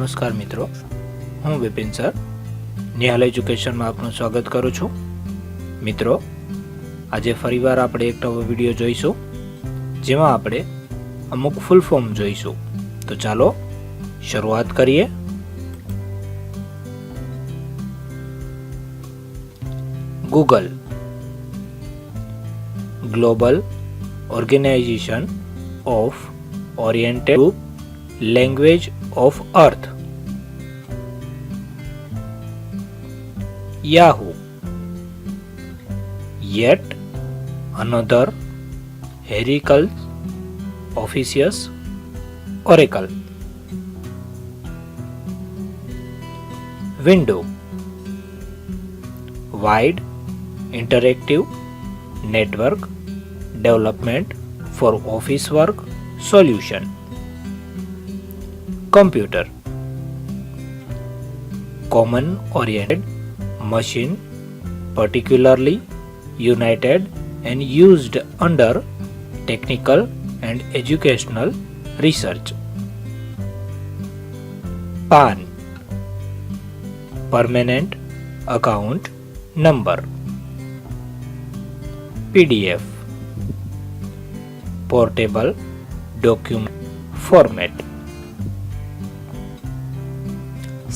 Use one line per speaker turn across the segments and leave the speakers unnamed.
નમસ્કાર મિત્રો, હું વિપિન સર નિહાલ એજ્યુકેશનમાં આપનું સ્વાગત કરું છું. મિત્રો, આજે ફરીવાર આપણે એક નવો વિડીયો જોઈશું જેમાં આપણે અમુક ફૂલ ફોર્મ જોઈશું. તો ચાલો શરૂઆત કરીએ. Google global organization of oriented language of Earth. Yahoo, yet another hierarchical officious oracle. Window, wide interactive network development for office work solution. Computer, common oriented machine, particularly united and used under technical and educational research. PAN, permanent account number. PDF, portable document format.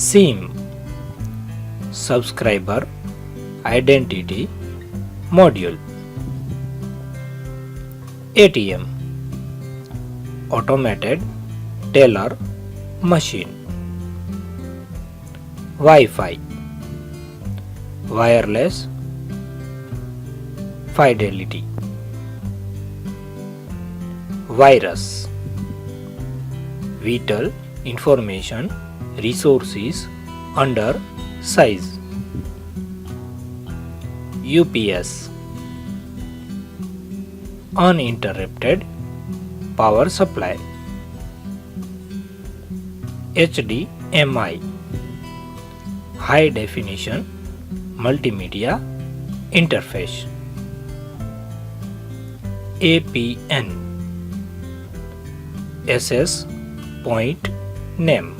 SIM, subscriber identity module. ATM, automated teller machine. Wi-Fi, wireless Fidelity. Virus, vital information resources under size. UPS, uninterrupted power supply. HDMI, high definition multimedia interface. APN, access point name.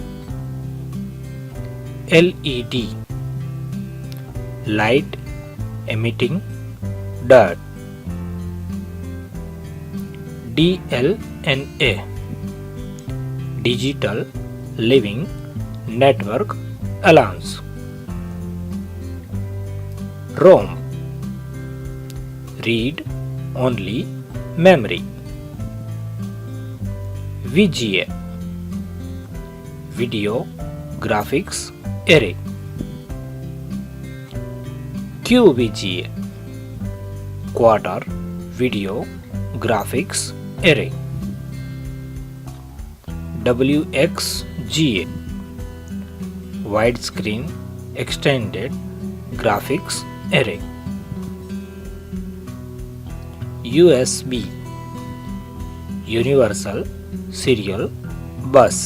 LED, light emitting diode. DLNA, digital living network allowance. ROM, read only memory. VGA, video graphics array. QVGA, quarter video graphics array. WXGA, widescreen extended graphics array. USB, universal serial bus.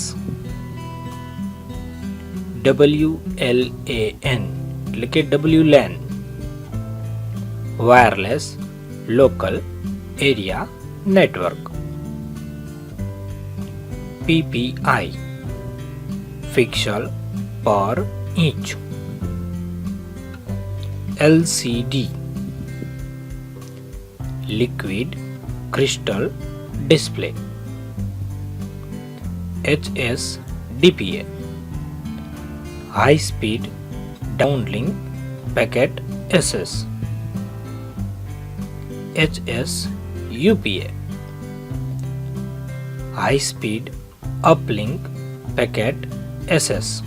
WLAN, એટલે WLAN, wireless local area network. PPI, pixel per inch. LCD, liquid crystal display. HSDPA, high speed downlink packet access. HSUPA, high speed uplink packet access.